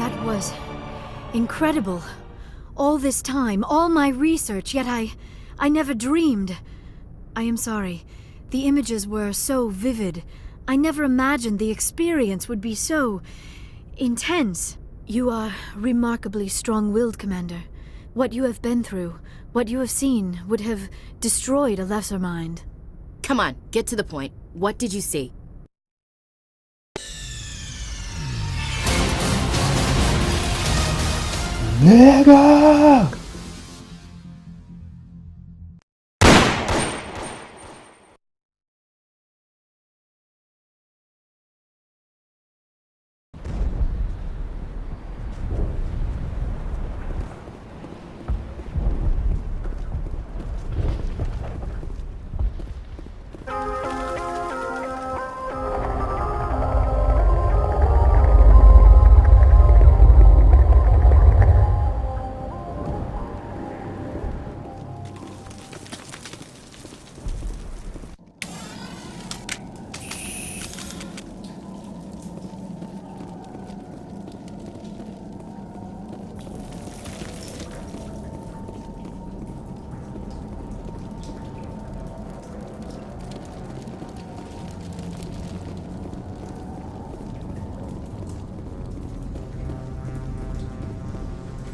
That was incredible. All this time, all my research, yet I never dreamed. I am sorry. The images were so vivid. I never imagined the experience would be so intense. You are remarkably strong-willed, Commander. What you have been through, what you have seen, would have destroyed a lesser mind. Come on, get to the point. What did you see? Nigga!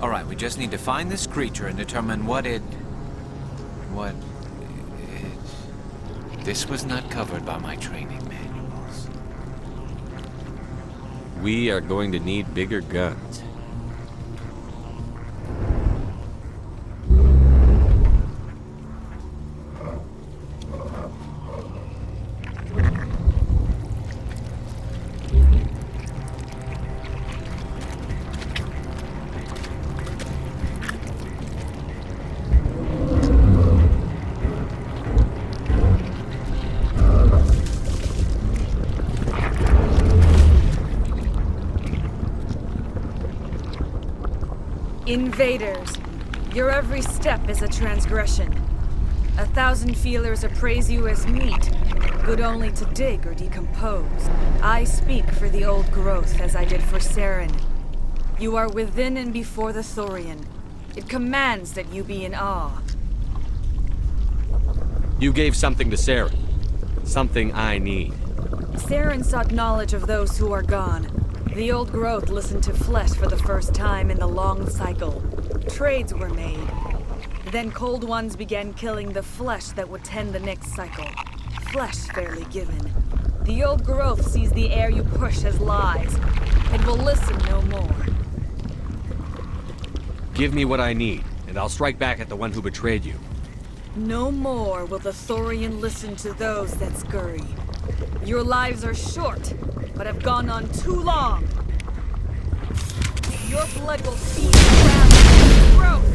Alright, we just need to find this creature and determine what it... This was not covered by my training manuals. We are going to need bigger guns. Invaders, your every step is a transgression. 1,000 feelers appraise you as meat, good only to dig or decompose. I speak for the old growth as I did for Saren. You are within and before the Thorian. It commands that you be in awe. You gave something to Saren. Something I need. Saren sought knowledge of those who are gone. The old growth listened to flesh for the first time in the long cycle. Trades were made. Then cold ones began killing the flesh that would tend the next cycle. Flesh fairly given. The old growth sees the air you push as lies. It will listen no more. Give me what I need, and I'll strike back at the one who betrayed you. No more will the Thorian listen to those that scurry. Your lives are short, but have gone on too long. Your blood will feed the ground and growth.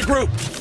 Regroup!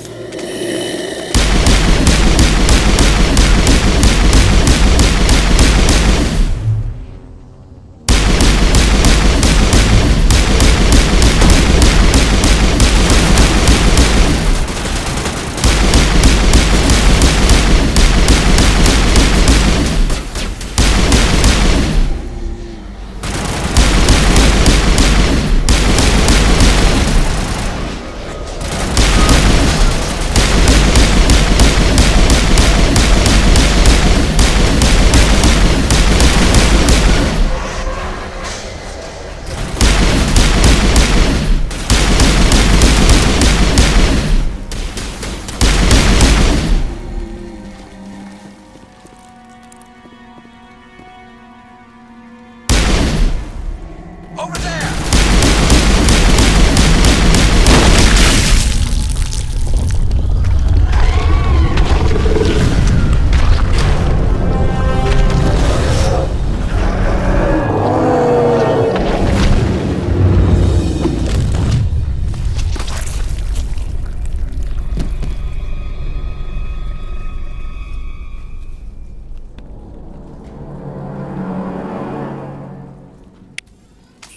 Over there!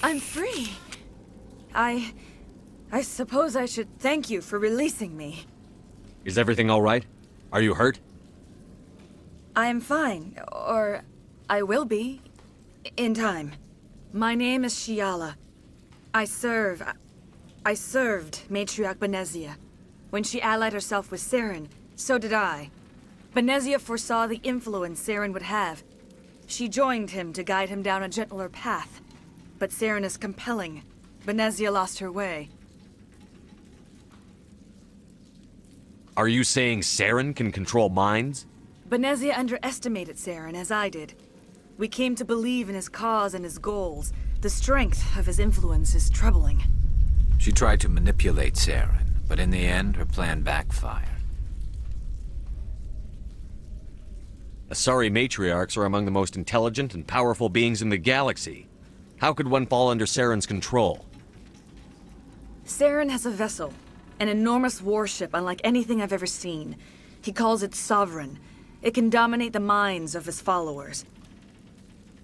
I'm free. I suppose I should thank you for releasing me. Is everything all right? Are you hurt? I am fine, or I will be, in time. My name is Shiala. I served Matriarch Benezia. When she allied herself with Saren, so did I. Benezia foresaw the influence Saren would have. She joined him to guide him down a gentler path. But Saren is compelling. Benezia lost her way. Are you saying Saren can control minds? Benezia underestimated Saren, as I did. We came to believe in his cause and his goals. The strength of his influence is troubling. She tried to manipulate Saren, but in the end, her plan backfired. Asari matriarchs are among the most intelligent and powerful beings in the galaxy. How could one fall under Saren's control? Saren has a vessel, an enormous warship unlike anything I've ever seen. He calls it Sovereign. It can dominate the minds of his followers.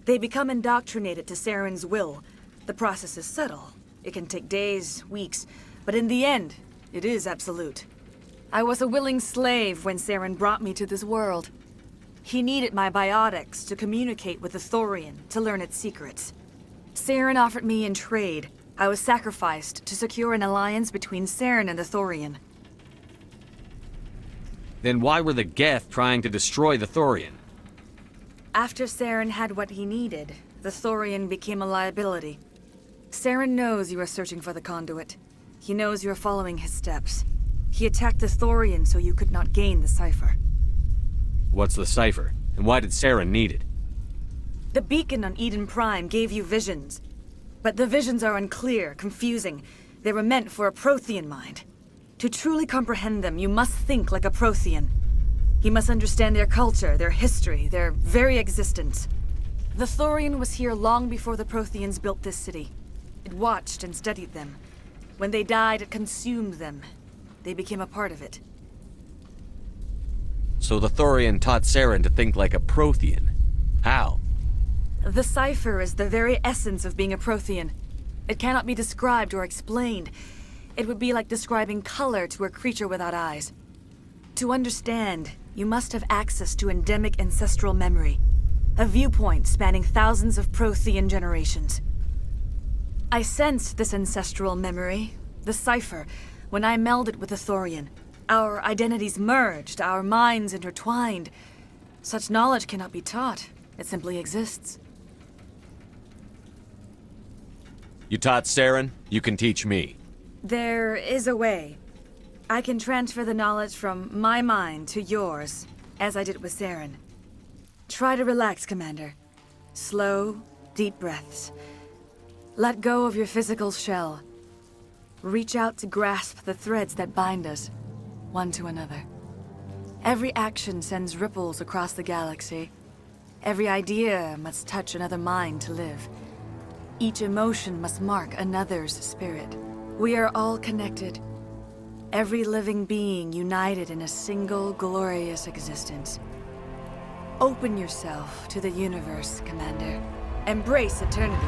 They become indoctrinated to Saren's will. The process is subtle. It can take days, weeks, but in the end, it is absolute. I was a willing slave when Saren brought me to this world. He needed my biotics to communicate with the Thorian, to learn its secrets. Saren offered me in trade. I was sacrificed to secure an alliance between Saren and the Thorian. Then why were the Geth trying to destroy the Thorian? After Saren had what he needed, the Thorian became a liability. Saren knows you are searching for the conduit. He knows you are following his steps. He attacked the Thorian so you could not gain the cipher. What's the cipher? And why did Saren need it? The beacon on Eden Prime gave you visions. But the visions are unclear, confusing. They were meant for a Prothean mind. To truly comprehend them, you must think like a Prothean. You must understand their culture, their history, their very existence. The Thorian was here long before the Protheans built this city. It watched and studied them. When they died, it consumed them. They became a part of it. So the Thorian taught Saren to think like a Prothean. How? The cipher is the very essence of being a Prothean. It cannot be described or explained. It would be like describing color to a creature without eyes. To understand, you must have access to endemic ancestral memory. A viewpoint spanning thousands of Prothean generations. I sensed this ancestral memory, the cipher, when I melded with the Thorian. Our identities merged, our minds intertwined. Such knowledge cannot be taught. It simply exists. You taught Saren, you can teach me. There is a way. I can transfer the knowledge from my mind to yours, as I did with Saren. Try to relax, Commander. Slow, deep breaths. Let go of your physical shell. Reach out to grasp the threads that bind us, one to another. Every action sends ripples across the galaxy. Every idea must touch another mind to live. Each emotion must mark another's spirit. We are all connected. Every living being united in a single glorious existence. Open yourself to the universe, Commander. Embrace eternity.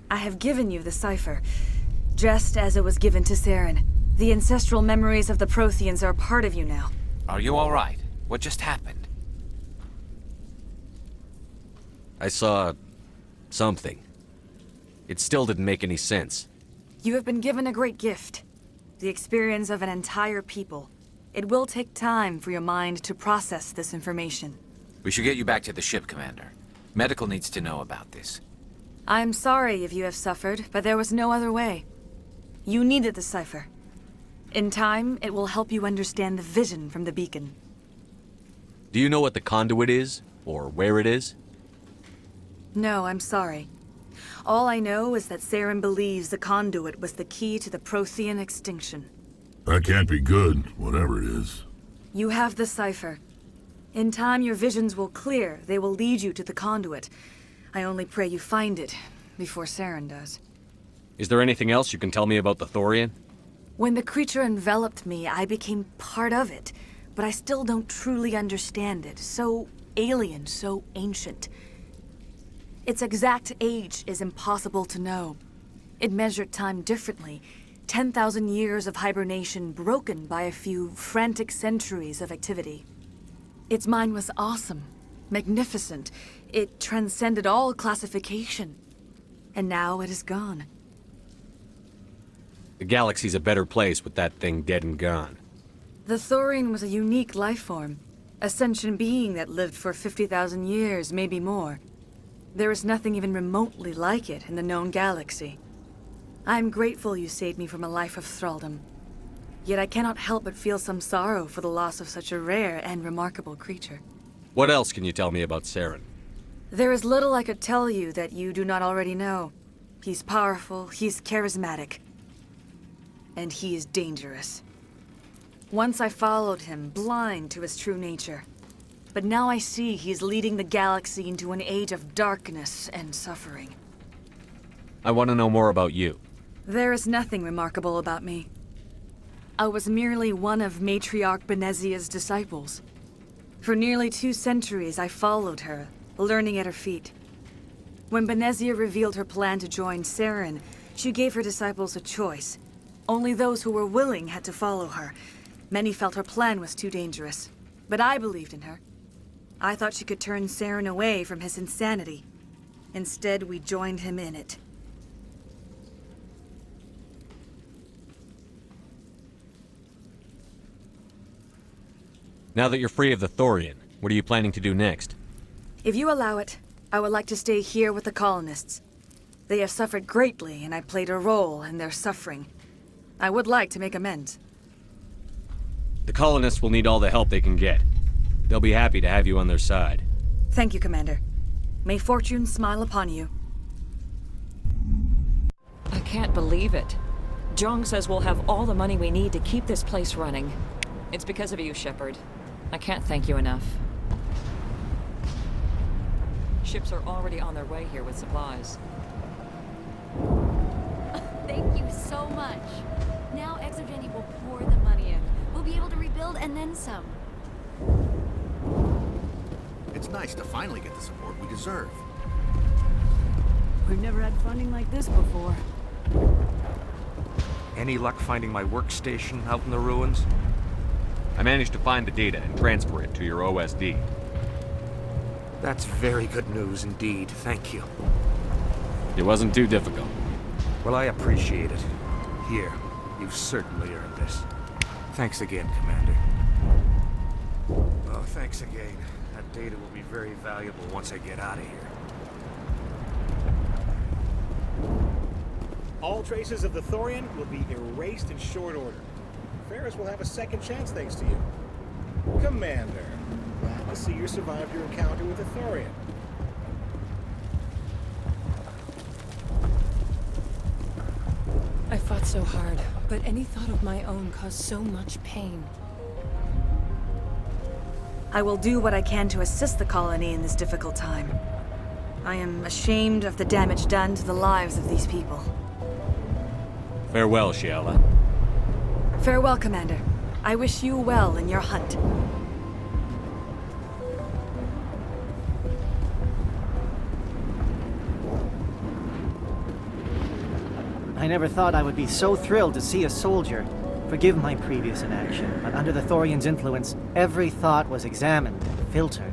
I have given you the cipher, just as it was given to Saren. The ancestral memories of the Protheans are part of you now. Are you all right? What just happened? I saw... something. It still didn't make any sense. You have been given a great gift. The experience of an entire people. It will take time for your mind to process this information. We should get you back to the ship, Commander. Medical needs to know about this. I'm sorry if you have suffered, but there was no other way. You needed the cipher. In time, it will help you understand the vision from the beacon. Do you know what the conduit is? Or where it is? No, I'm sorry. All I know is that Saren believes the conduit was the key to the Prothean extinction. That can't be good, whatever it is. You have the cipher. In time, your visions will clear. They will lead you to the conduit. I only pray you find it before Saren does. Is there anything else you can tell me about the Thorian? When the creature enveloped me, I became part of it, but I still don't truly understand it. So alien, so ancient. Its exact age is impossible to know. It measured time differently. 10,000 years of hibernation broken by a few frantic centuries of activity. Its mind was awesome, magnificent. It transcended all classification. And now it is gone. The galaxy's a better place with that thing dead and gone. The Thorian was a unique life form. A sentient being that lived for 50,000 years, maybe more. There is nothing even remotely like it in the known galaxy. I am grateful you saved me from a life of thraldom. Yet I cannot help but feel some sorrow for the loss of such a rare and remarkable creature. What else can you tell me about Saren? There is little I could tell you that you do not already know. He's powerful, he's charismatic. And he is dangerous. Once I followed him, blind to his true nature. But now I see he's leading the galaxy into an age of darkness and suffering. I want to know more about you. There is nothing remarkable about me. I was merely one of Matriarch Benezia's disciples. For nearly 2 centuries I followed her, learning at her feet. When Benezia revealed her plan to join Saren, she gave her disciples a choice. Only those who were willing had to follow her. Many felt her plan was too dangerous, but I believed in her. I thought she could turn Saren away from his insanity. Instead, we joined him in it. Now that you're free of the Thorian, what are you planning to do next? If you allow it, I would like to stay here with the colonists. They have suffered greatly, and I played a role in their suffering. I would like to make amends. The colonists will need all the help they can get. They'll be happy to have you on their side. Thank you, Commander. May fortune smile upon you. I can't believe it. Jong says we'll have all the money we need to keep this place running. It's because of you, Shepard. I can't thank you enough. Ships are already on their way here with supplies. Thank you so much. Now Exogeny will pour the money in. We'll be able to rebuild and then some. It's nice to finally get the support we deserve. We've never had funding like this before. Any luck finding my workstation out in the ruins? I managed to find the data and transfer it to your OSD. That's very good news indeed, thank you. It wasn't too difficult. Well, I appreciate it. Here, You've certainly earned this. Thanks again, Commander. Oh, thanks again. That data will be very valuable once I get out of here. All traces of the Thorian will be erased in short order. Ferris will have a second chance thanks to you. Commander, glad to see you survived your encounter with the Thorian. I fought so hard, but any thought of my own caused so much pain. I will do what I can to assist the colony in this difficult time. I am ashamed of the damage done to the lives of these people. Farewell, Shiala. Farewell, Commander. I wish you well in your hunt. I never thought I would be so thrilled to see a soldier. Forgive my previous inaction, but under the Thorian's influence, every thought was examined and filtered.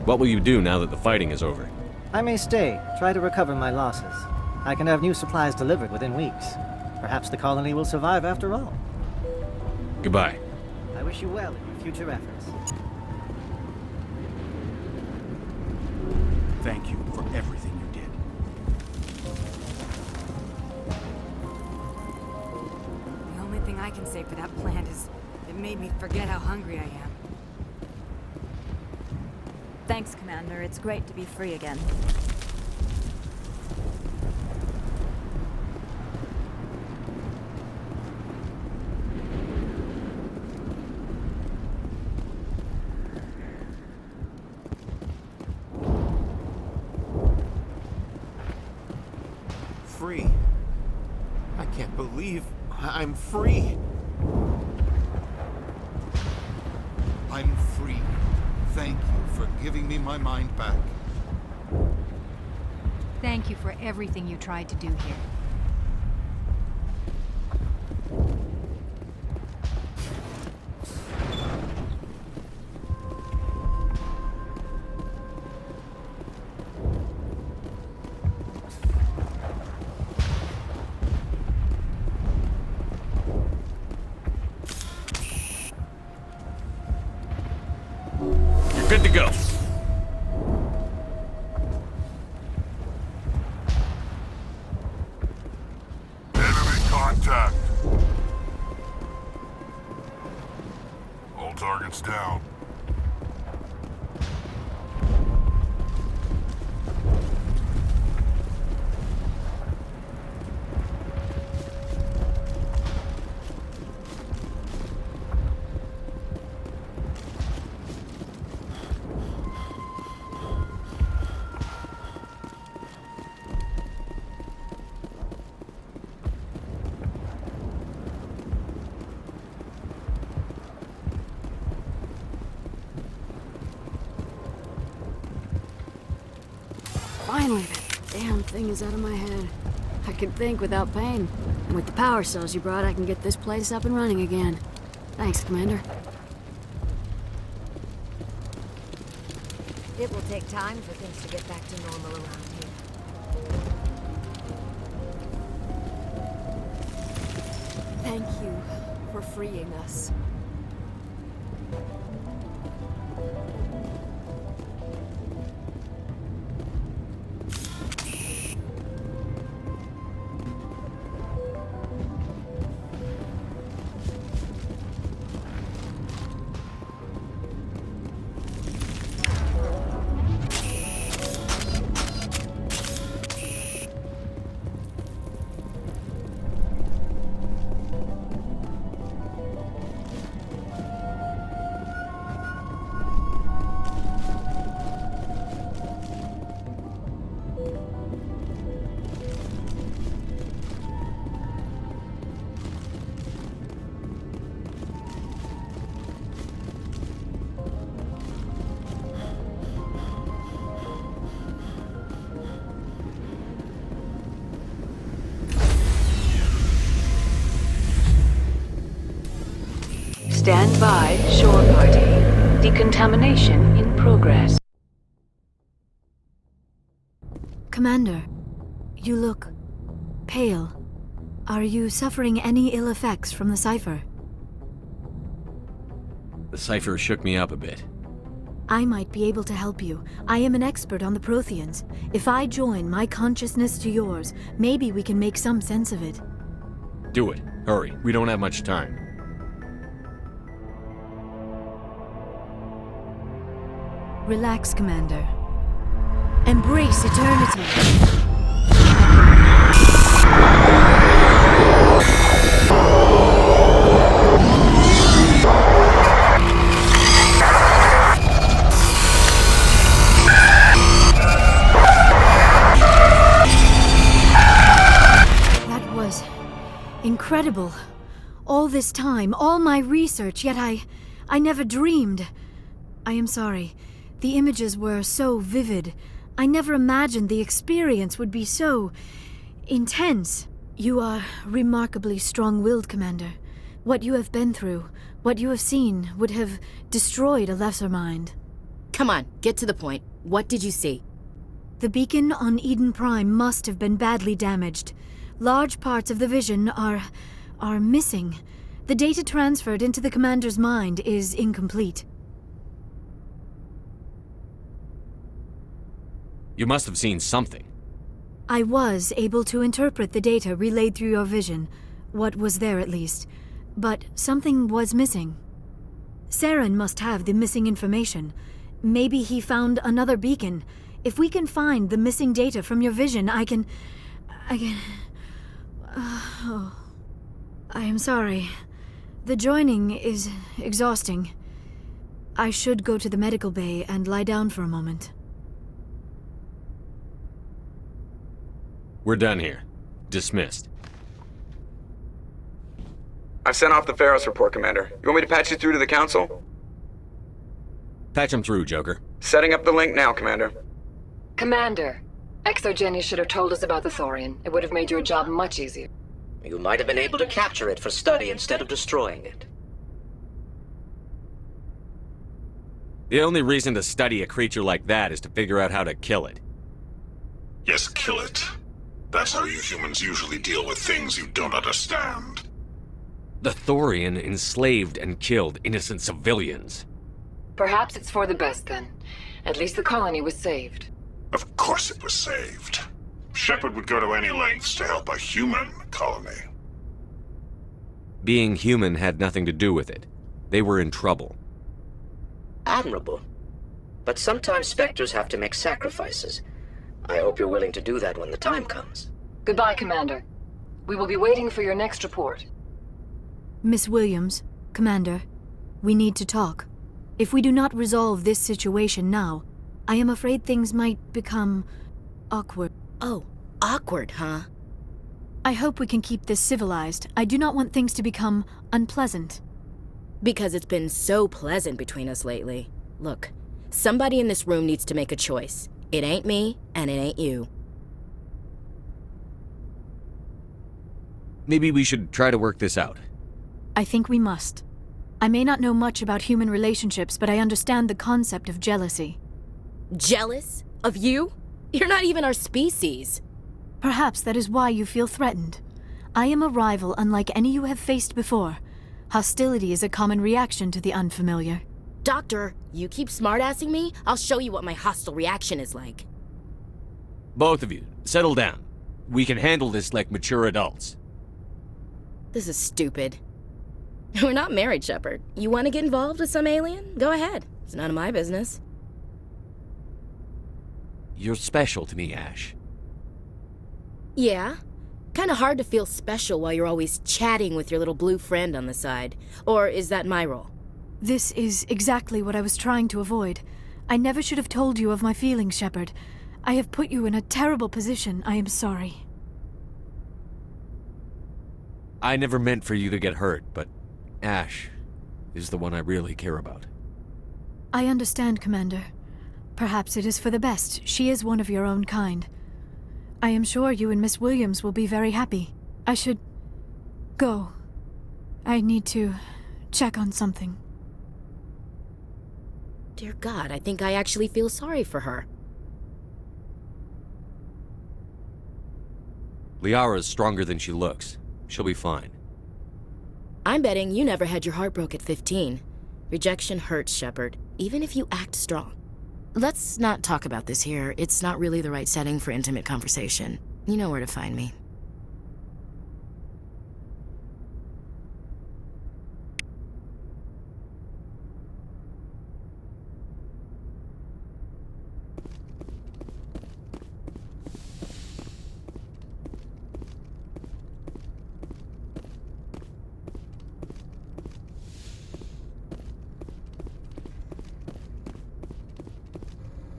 What will you do now that the fighting is over? I may stay, try to recover my losses. I can have new supplies delivered within weeks. Perhaps the colony will survive after all. Goodbye. I wish you well in your future efforts. Thank you for everything you did. The only thing I can say for that plant is it made me forget how hungry I am. Thanks, Commander. It's great to be free again. Free. I can't believe I'm free. I'm free. Thank you for giving me my mind back. Thank you for everything you tried to do here. Good to go. Enemy contact. All targets down. Finally, that damn thing is out of my head. I can think without pain. And with the power cells you brought, I can get this place up and running again. Thanks, Commander. It will take time for things to get back to normal around here. Thank you for freeing us. Stand by, shore party. Decontamination in progress. Commander, you look pale. Are you suffering any ill effects from the cipher? The cipher shook me up a bit. I might be able to help you. I am an expert on the Protheans. If I join my consciousness to yours, maybe we can make some sense of it. Do it. Hurry. We don't have much time. Relax, Commander. Embrace eternity. That was incredible. All this time, all my research, yet I never dreamed. I am sorry. The images were so vivid. I never imagined the experience would be so intense. You are remarkably strong-willed, Commander. What you have been through, what you have seen, would have destroyed a lesser mind. Come on, get to the point. What did you see? The beacon on Eden Prime must have been badly damaged. Large parts of the vision are missing. The data transferred into the Commander's mind is incomplete. You must have seen something. I was able to interpret the data relayed through your vision. What was there, at least. But something was missing. Saren must have the missing information. Maybe he found another beacon. If we can find the missing data from your vision, I can... I am sorry. The joining is exhausting. I should go to the medical bay and lie down for a moment. We're done here. Dismissed. I've sent off the Ferris report, Commander. You want me to patch you through to the Council? Patch him through, Joker. Setting up the link now, Commander. Commander, Exogeny should have told us about the Thorian. It would have made your job much easier. You might have been able to capture it for study instead of destroying it. The only reason to study a creature like that is to figure out how to kill it. Yes, kill it. That's how you humans usually deal with things you don't understand. The Thorian enslaved and killed innocent civilians. Perhaps it's for the best then. At least the colony was saved. Of course it was saved. Shepard would go to any lengths to help a human colony. Being human had nothing to do with it. They were in trouble. Admirable. But sometimes Spectres have to make sacrifices. I hope you're willing to do that when the time comes. Goodbye, Commander. We will be waiting for your next report. Miss Williams, Commander, we need to talk. If we do not resolve this situation now, I am afraid things might become awkward. Oh, awkward, huh? I hope we can keep this civilized. I do not want things to become unpleasant. Because it's been so pleasant between us lately. Look, somebody in this room needs to make a choice. It ain't me, and it ain't you. Maybe we should try to work this out. I think we must. I may not know much about human relationships, but I understand the concept of jealousy. Jealous? Of you? You're not even our species. Perhaps that is why you feel threatened. I am a rival unlike any you have faced before. Hostility is a common reaction to the unfamiliar. Doctor, you keep smartassing me, I'll show you what my hostile reaction is like. Both of you, settle down. We can handle this like mature adults. This is stupid. We're not married, Shepard. You want to get involved with some alien? Go ahead. It's none of my business. You're special to me, Ash. Yeah. Kinda hard to feel special while you're always chatting with your little blue friend on the side. Or is that my role? This is exactly what I was trying to avoid. I never should have told you of my feelings, Shepard. I have put you in a terrible position. I am sorry. I never meant for you to get hurt, but Ash is the one I really care about. I understand, Commander. Perhaps it is for the best. She is one of your own kind. I am sure you and Miss Williams will be very happy. I should go. I need to check on something. Dear God, I think I actually feel sorry for her. Liara's stronger than she looks. She'll be fine. I'm betting you never had your heart broke at 15. Rejection hurts, Shepard, even if you act strong. Let's not talk about this here. It's not really the right setting for intimate conversation. You know where to find me.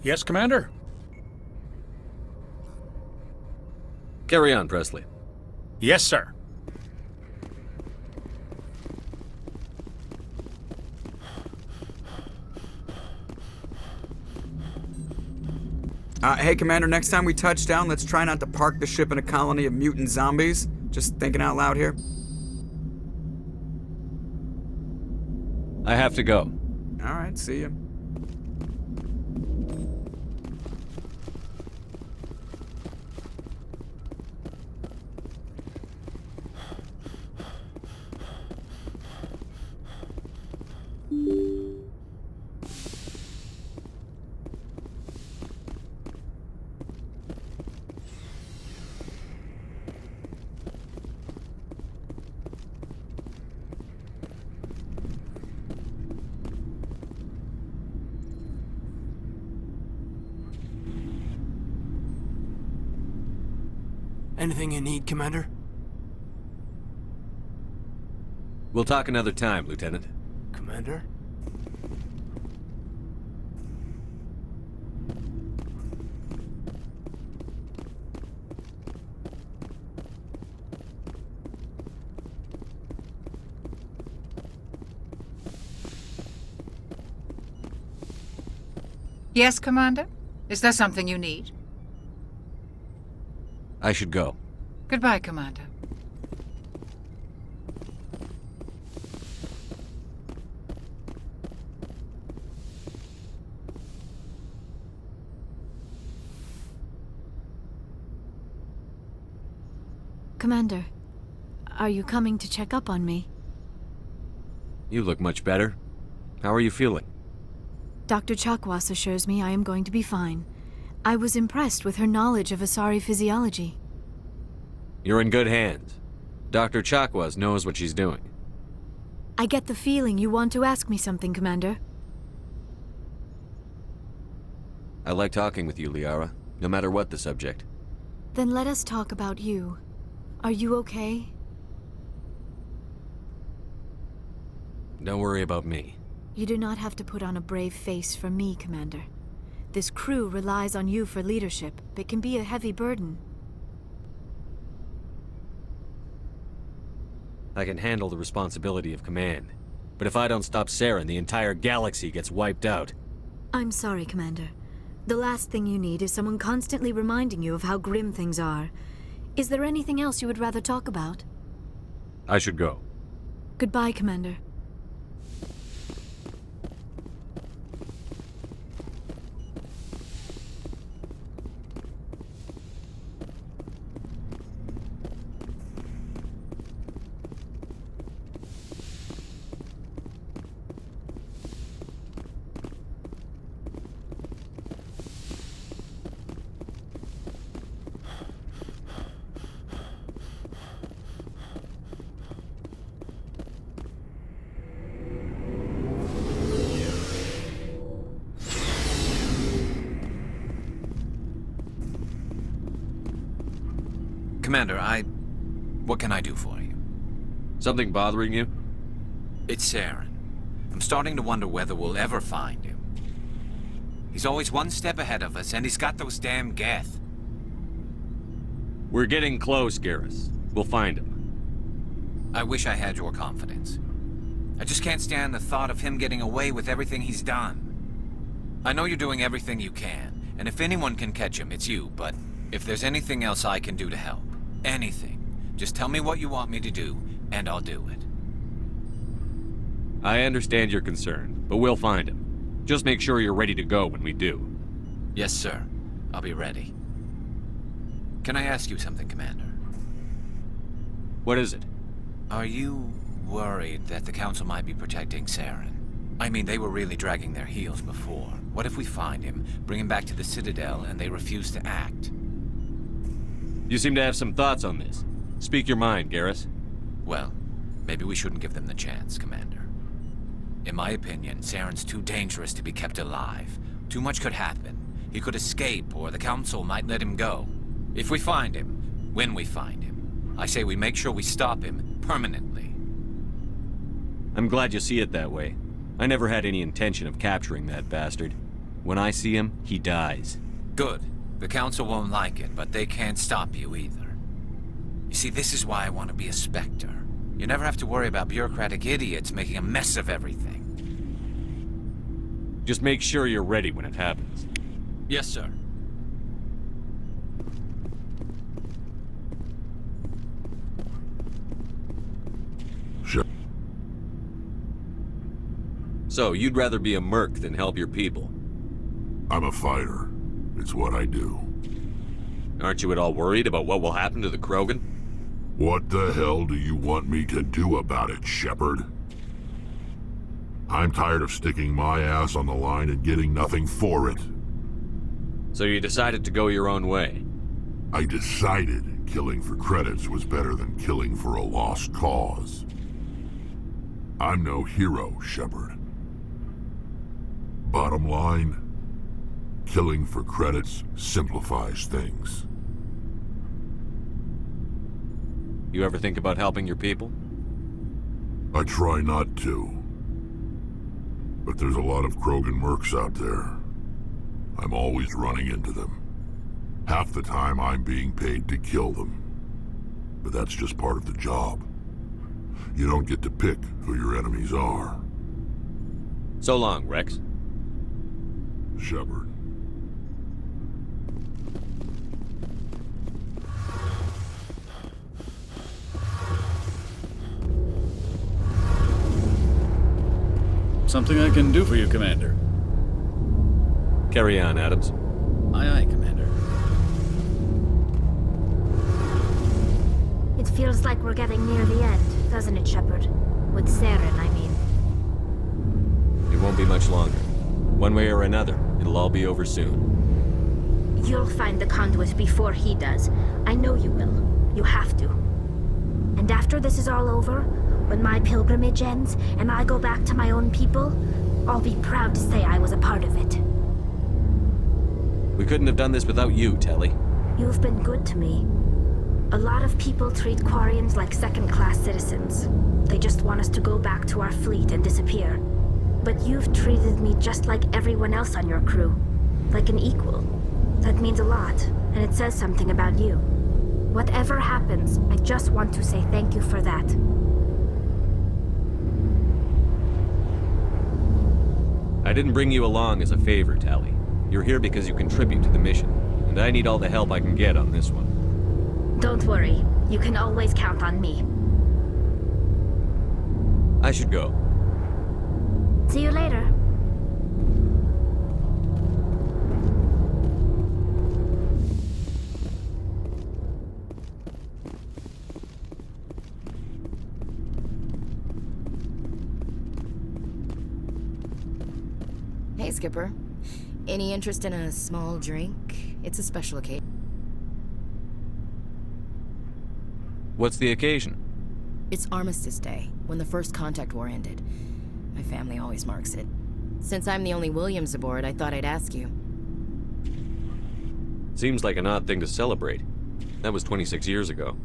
Yes, Commander? Carry on, Presley. Yes, sir. Hey, Commander, next time we touch down, let's try not to park the ship in a colony of mutant zombies. Just thinking out loud here. I have to go. All right, see you. Anything you need, Commander? We'll talk another time, Lieutenant. Commander? Yes, Commander? Is there something you need? I should go. Goodbye, Commander. Commander, are you coming to check up on me? You look much better. How are you feeling? Dr. Chakwas assures me I am going to be fine. I was impressed with her knowledge of Asari physiology. You're in good hands. Dr. Chakwas knows what she's doing. I get the feeling you want to ask me something, Commander. I like talking with you, Liara, no matter what the subject. Then let us talk about you. Are you okay? Don't worry about me. You do not have to put on a brave face for me, Commander. This crew relies on you for leadership. It can be a heavy burden. I can handle the responsibility of command. But if I don't stop Saren, the entire galaxy gets wiped out. I'm sorry, Commander. The last thing you need is someone constantly reminding you of how grim things are. Is there anything else you would rather talk about? I should go. Goodbye, Commander. Commander, what can I do for you? Something bothering you? It's Saren. I'm starting to wonder whether we'll ever find him. He's always one step ahead of us, and he's got those damn Geth. We're getting close, Garrus. We'll find him. I wish I had your confidence. I just can't stand the thought of him getting away with everything he's done. I know you're doing everything you can, and if anyone can catch him, it's you, but if there's anything else I can do to help, anything, just tell me what you want me to do, and I'll do it. I understand your concern, but we'll find him. Just make sure you're ready to go when we do. Yes, sir. I'll be ready. Can I ask you something, Commander? What is it? Are you worried that the Council might be protecting Saren? I mean, they were really dragging their heels before. What if we find him, bring him back to the Citadel, and they refuse to act? You seem to have some thoughts on this. Speak your mind, Garrus. Well, maybe we shouldn't give them the chance, Commander. In my opinion, Saren's too dangerous to be kept alive. Too much could happen. He could escape, or the Council might let him go. If we find him, when we find him, I say we make sure we stop him permanently. I'm glad you see it that way. I never had any intention of capturing that bastard. When I see him, he dies. Good. The Council won't like it, but they can't stop you either. You see, this is why I want to be a Spectre. You never have to worry about bureaucratic idiots making a mess of everything. Just make sure you're ready when it happens. Yes, sir. Sure. So, you'd rather be a merc than help your people? I'm a fighter. It's what I do. Aren't you at all worried about what will happen to the Krogan? What the hell do you want me to do about it, Shepard? I'm tired of sticking my ass on the line and getting nothing for it. So you decided to go your own way? I decided killing for credits was better than killing for a lost cause. I'm no hero, Shepard. Bottom line, killing for credits simplifies things. You ever think about helping your people? I try not to. But there's a lot of Krogan mercs out there. I'm always running into them. Half the time I'm being paid to kill them. But that's just part of the job. You don't get to pick who your enemies are. So long, Rex. Shepard. Something I can do for you, Commander. Carry on, Adams. Aye, aye, Commander. It feels like we're getting near the end, doesn't it, Shepard? With Saren, I mean. It won't be much longer. One way or another, it'll all be over soon. You'll find the conduit before he does. I know you will. You have to. And after this is all over, when my pilgrimage ends and I go back to my own people, I'll be proud to say I was a part of it. We couldn't have done this without you, Telly. You've been good to me. A lot of people treat Quarians like second-class citizens. They just want us to go back to our fleet and disappear. But you've treated me just like everyone else on your crew. Like an equal. That means a lot, and it says something about you. Whatever happens, I just want to say thank you for that. I didn't bring you along as a favor, Tally. You're here because you contribute to the mission, and I need all the help I can get on this one. Don't worry. You can always count on me. I should go. See you later. Hey, Skipper. Any interest in a small drink? It's a special occasion. What's the occasion? It's Armistice Day, when the First Contact War ended. My family always marks it. Since I'm the only Williams aboard, I thought I'd ask you. Seems like an odd thing to celebrate. That was 26 years ago.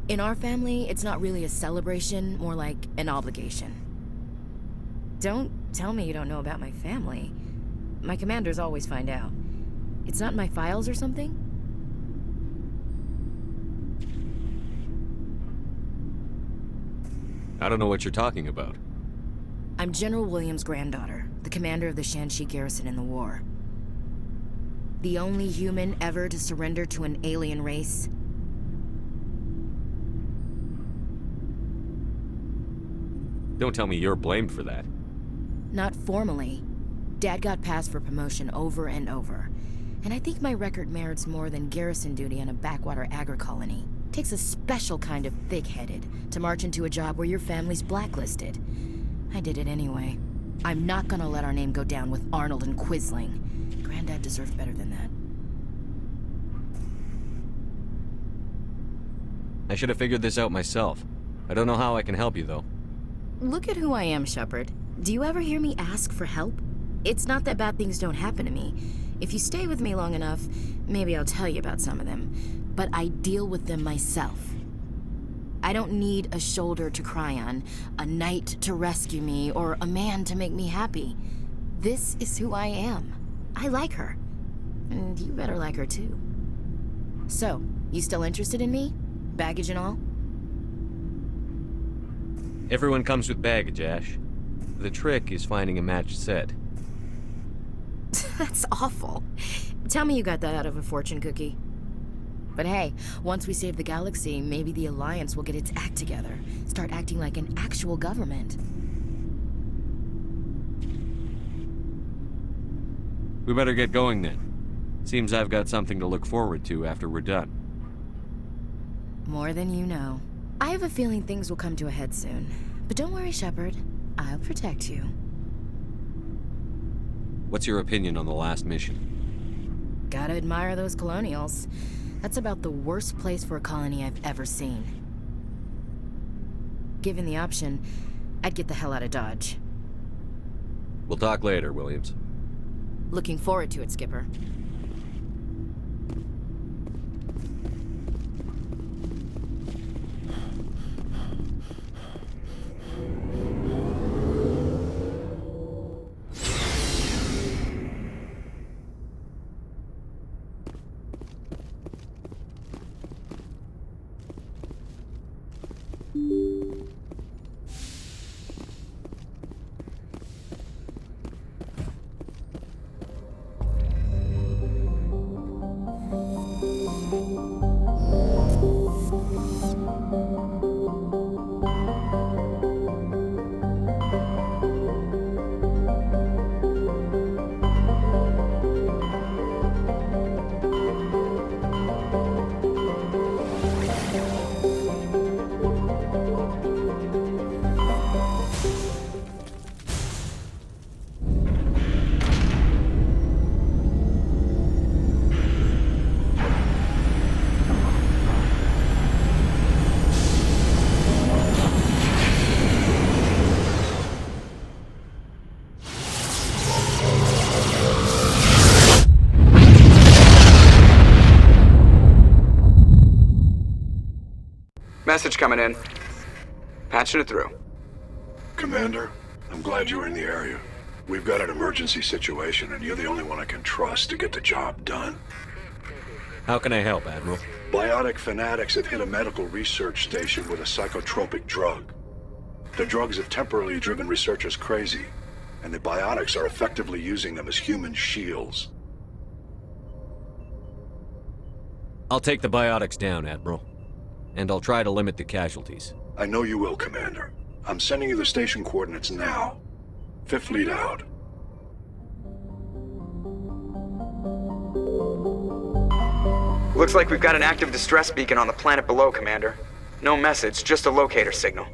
In our family, it's not really a celebration, more like an obligation. Don't tell me you don't know about my family. My commanders always find out. It's not in my files or something? I don't know what you're talking about. I'm General Williams' granddaughter, the commander of the Shanxi garrison in the war. The only human ever to surrender to an alien race. Don't tell me you're blamed for that. Not formally. Dad got passed for promotion over and over. And I think my record merits more than garrison duty on a backwater agri-colony. Takes a special kind of thick-headed to march into a job where your family's blacklisted. I did it anyway. I'm not gonna let our name go down with Arnold and Quisling. Granddad deserved better than that. I should have figured this out myself. I don't know how I can help you, though. Look at who I am, Shepard. Do you ever hear me ask for help? It's not that bad things don't happen to me. If you stay with me long enough, maybe I'll tell you about some of them. But I deal with them myself. I don't need a shoulder to cry on, a knight to rescue me, or a man to make me happy. This is who I am. I like her. And you better like her too. So, you still interested in me? Baggage and all? Everyone comes with baggage, Ash. The trick is finding a matched set. That's awful. Tell me you got that out of a fortune cookie. But hey, once we save the galaxy, maybe the Alliance will get its act together. Start acting like an actual government. We better get going then. Seems I've got something to look forward to after we're done. More than you know. I have a feeling things will come to a head soon. But don't worry, Shepard. I'll protect you. What's your opinion on the last mission? Gotta admire those colonials. That's about the worst place for a colony I've ever seen. Given the option, I'd get the hell out of Dodge. We'll talk later, Williams. Looking forward to it, Skipper. Message coming in. Patching it through. Commander, I'm glad you're in the area. We've got an emergency situation, and you're the only one I can trust to get the job done. How can I help, Admiral? Biotic fanatics have hit a medical research station with a psychotropic drug. The drugs have temporarily driven researchers crazy, and the biotics are effectively using them as human shields. I'll take the biotics down, Admiral. And I'll try to limit the casualties. I know you will, Commander. I'm sending you the station coordinates now. Fifth Fleet out. Looks like we've got an active distress beacon on the planet below, Commander. No message, just a locator signal.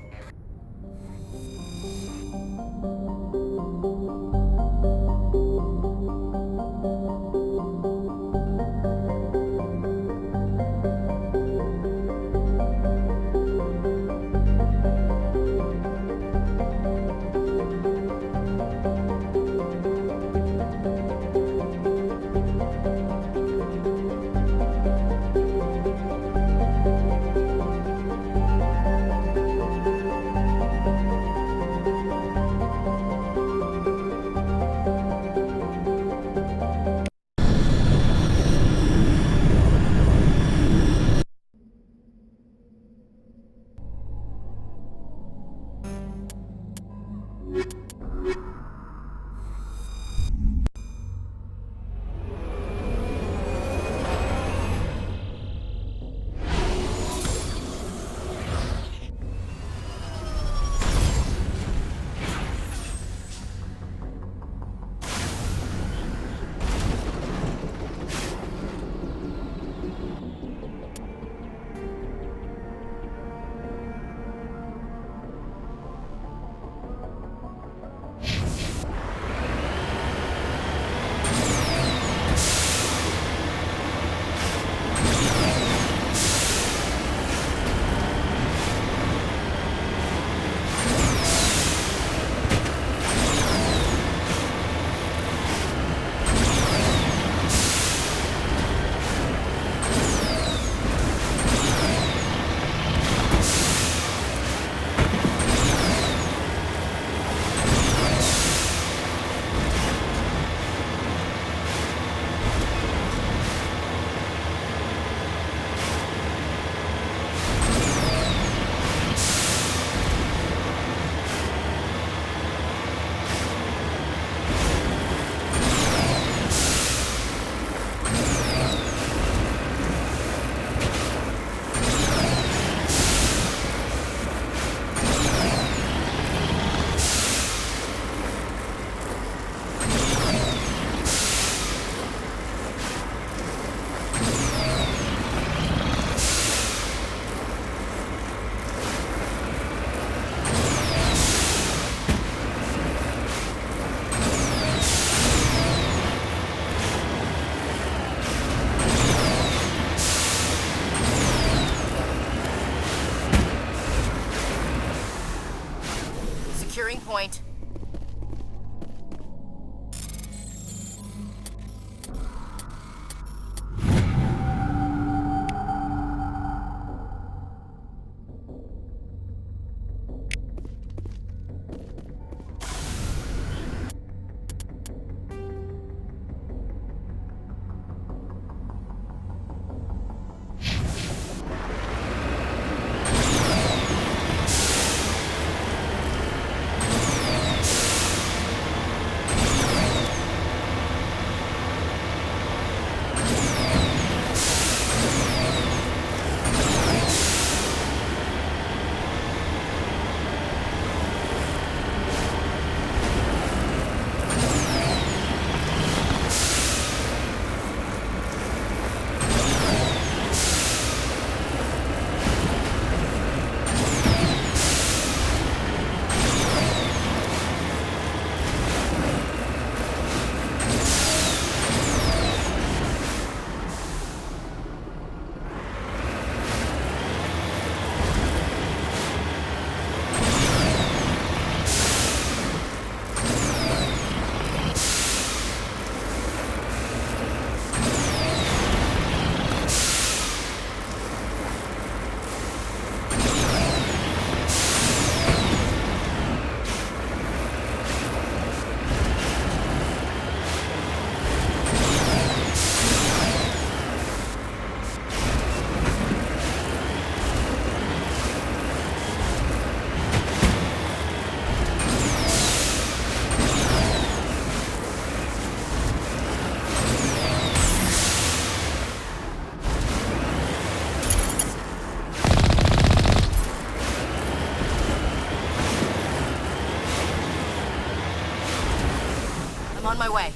my way.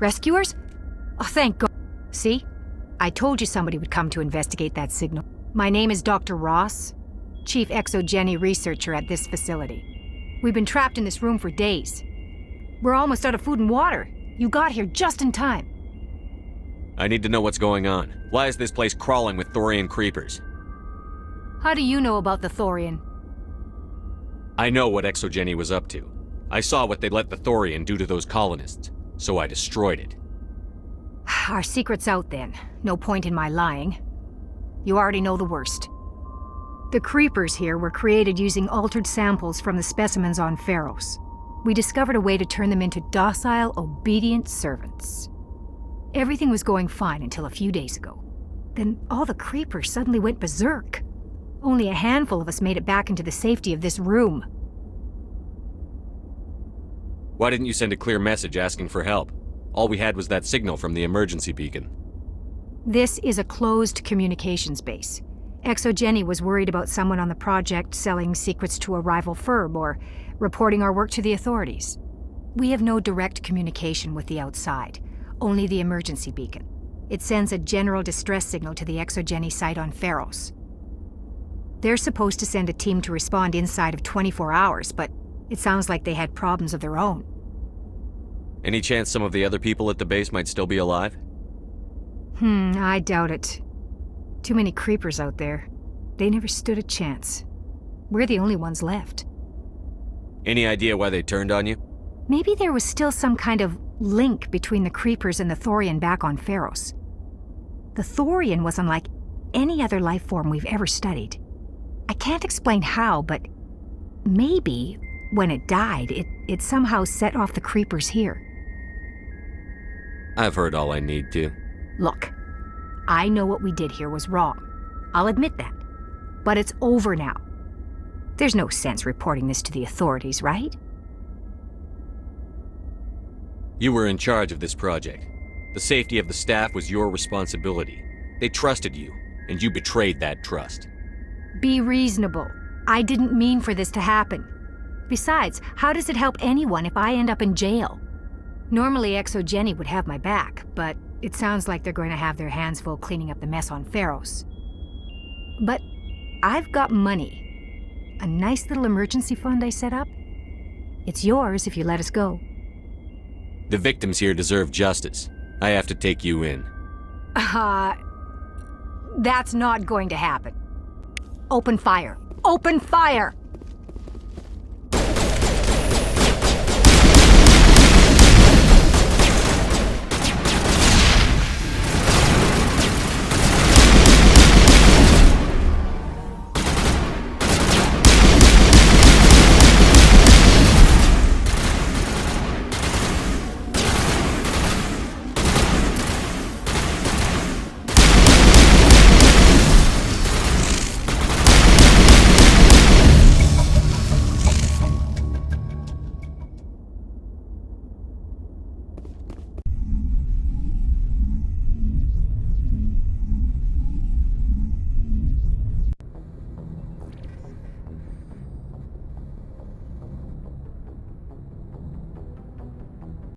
Rescuers? Oh, thank God. See? I told you somebody would come to investigate that signal. My name is Dr. Ross, Chief Exogeny Researcher at this facility. We've been trapped in this room for days. We're almost out of food and water. You got here just in time. I need to know what's going on. Why is this place crawling with Thorian creepers? How do you know about the Thorian? I know what Exogeny was up to. I saw what they let the Thorian do to those colonists, so I destroyed it. Our secret's out then. No point in my lying. You already know the worst. The creepers here were created using altered samples from the specimens on Pharos. We discovered a way to turn them into docile, obedient servants. Everything was going fine until a few days ago. Then all the creepers suddenly went berserk. Only a handful of us made it back into the safety of this room. Why didn't you send a clear message asking for help? All we had was that signal from the emergency beacon. This is a closed communications base. Exogeny was worried about someone on the project selling secrets to a rival firm or reporting our work to the authorities. We have no direct communication with the outside, only the emergency beacon. It sends a general distress signal to the Exogeny site on Pharos. They're supposed to send a team to respond inside of 24 hours, but it sounds like they had problems of their own. Any chance some of the other people at the base might still be alive? I doubt it. Too many creepers out there. They never stood a chance. We're the only ones left. Any idea why they turned on you? Maybe there was still some kind of link between the Creepers and the Thorian back on Pharos. The Thorian was unlike any other life form we've ever studied. I can't explain how, but maybe when it died, it somehow set off the Creepers here. I've heard all I need to. Look, I know what we did here was wrong. I'll admit that. But it's over now. There's no sense reporting this to the authorities, right? You were in charge of this project. The safety of the staff was your responsibility. They trusted you, and you betrayed that trust. Be reasonable. I didn't mean for this to happen. Besides, how does it help anyone if I end up in jail? Normally, ExoGeni would have my back, but it sounds like they're going to have their hands full cleaning up the mess on Pharos. But I've got money. A nice little emergency fund I set up. It's yours if you let us go. The victims here deserve justice. I have to take you in. That's not going to happen. Open fire. Open fire!